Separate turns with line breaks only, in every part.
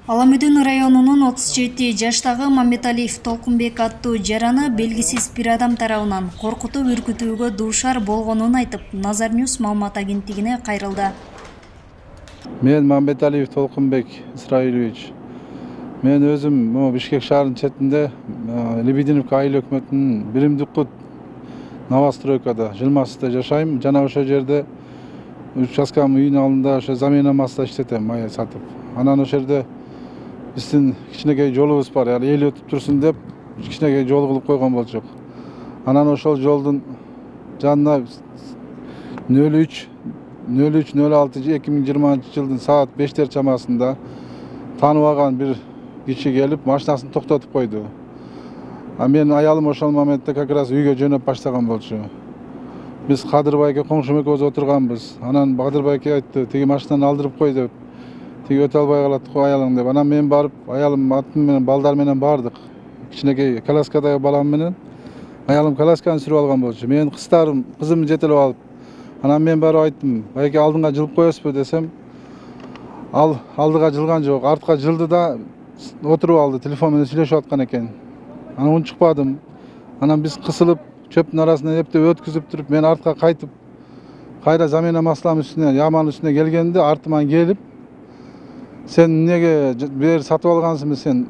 Аламүдүн районунун 37 жаштагы Мамбеталиев Толкунбек аттуу жараны белгисиз бир адам тарабынан коркутуп үркүтүүгө дуушар болгонун айтып, Nazar News маалымат агенттигине кайрылды.
Мен Мамбеталиев Толкунбек Исраилович. Мен өзүм Бишкек шаарынын четинде Лебединовка айыл өкмөтүнүн биримдик Новостройкада 20-сында жашайм. Жана ошол жерде участкам үйүнүн алдында ошо замена масла иштетем, май сатып. Анан ошол жерде биздин кичинекей жолубуз бар, эл өтүп турсун деп кичинекей жол кылып койгон болчук. Анан ошол жолдун жанына 03-06-2020 саат 5 чамасында таанып алган бир киши келип машинасын токтотуп койду. Мен аялым ошол моментте как раз үйгө жөнөп баштаган болчу. Биз Кадыр байке коңшум экөөбүз отурганбыз. Анан Кадыр байке айтты, тиги машинаны алдырып кой деп. Тиги өтө албай калат го аялың деп. Анан мен барып, аялым атым менен балдар менен бардык. Кичинекей коляскадагы балам менен аялым колясканы сүрүп алган болчу. Мен кызымды жетелеп алып. Анан мен барып айттым, байке алдыңга жылып коесузбу десем, ал алдыга жылган жок, артка жылды да отуруп алды, телефон менен сүйлөшүп аткан экен. Анан унчукпадым. Анан биз кысылып, чөптүн арасынан эптеп өткүзүп туруп, мен артка кайтып, кайра замена масланын үстүнө, яманын үстүнө келгенде артыман келип, сен эмнеге бер сатып алгансыңбы сен?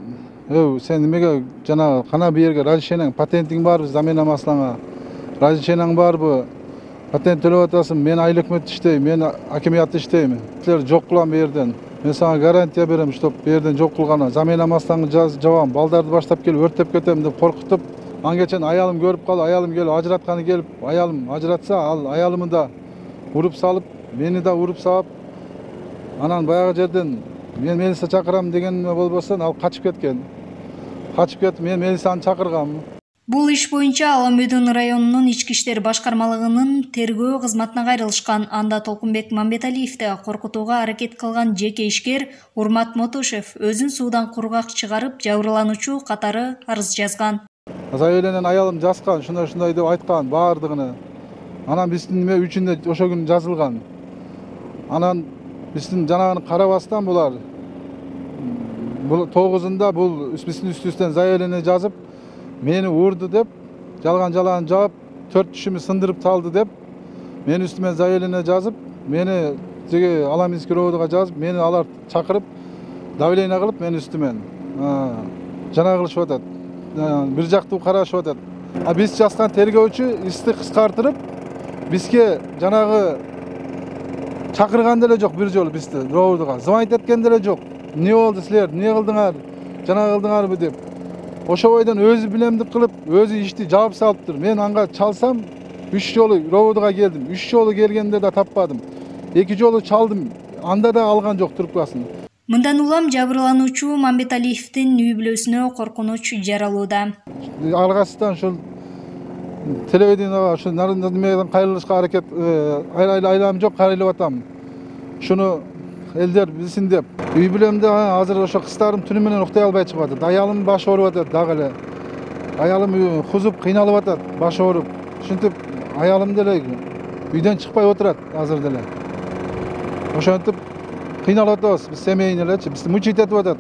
Сен эмнеге жана кана бу жерге разрешениең, патентиң барбы замена маслаңа? Разрешениең барбы? Патент төлөп атасың, мен айыл өкмөтүндө иштейм, мен акимиятта иштейм. Силер жок кылам бу жерден. Мен сага гарантия берем, что бу жерден жок кылганы. Замена маслаңды жабам, балдарды баштап келип өртөп кетем деп коркутуп, аңгечен аялым көрүп калды, аялым келип ажыратканы келип, аялым ажыратса, ал аялымы да уруп салып, мени да уруп салып, анан баягы жерден мен милиция чакырам дегениме болбосо, ал качып кеткен. Качып кетип, мен милицияны чакыргам.
Бул иш боюнча Аламүдүн районунун ички иштер башкармалыгынын тергөө кызматына кайрылышкан. Анда Толкунбек Мамбеталиевди коркутууга аракет кылган жеке ишкер Урмат Мотушев өзүн суудан кургак чыгарып, жабырлануучу катары арыз жазган.
Заявлениени аялым жазган, ушундай деп айткан баардыгыны. Анан биздин неме үчүндө ошол күнү жазылган. Анан биздин жанагыны карабастан булар 9-ында бул биздин үстүбүздөн заявление жазып, мени урду деп, жалган жаап, 4 түшүмү сындырып салды деп, мени үстүмө заявление жазып, мени тиги Аламинский роодуга жазып, мени алар чакырып, давление кылып мени үстүмөн. Жана кылышып атат. Бир жактуу карашып атат. Биз жазган тергөөчү исти кыскартырып, бизге жанагы чакырган деле жок бир жолу бизди роодуга. Звонить эткен деле жок. Эмне болду силер? Эмне кылдыңар? Жана кылдыңарбы деп. Ошо бойдон өзү билемдик кылып, өзү ишти жаап салыптыр. Мен анга чалсам, 3 жолу роодуга келдим. 3 жолу келгенде да таппадым. 2 жолу чалдым. Анда да алган жок трубкасын.
Мындан улам жабырлануучу Мамбеталиевдин үй бүлөсүнө коркунуч жаралууда.
Аргасынан ушул телевидениеге ушу немеден кайрылышка аракет айлам жок, кайрылып атам. Шуну элдер билсин деп. Үй бүлөмдө азыр ошо кыздарым түнү менен уктай албай чыгып атат. Аялым башы ооруп атат дагы эле. Аялым кузуп кыйналып атат, башы ооруп. Ушинтип аялым деле үйдөн чыкпай отурат азыр деле. Ошентип кыйналып атабыз, биз семейный элечи, бизди мучить этип атат.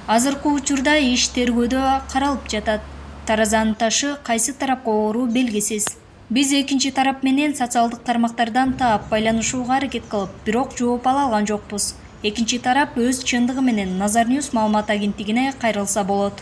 Азыркы учурда иш тергөөдө каралып жатат. Таразанын ташы кайсы тарапка оору белгисиз. Биз экинчи тарап менен социалдык тармактардан таап байланышууга аракет кылып, бирок жооп ала алган жокпуз. Экинчи тарап өз чындыгы менен Nazar News маалымат агенттигине кайрылса болот.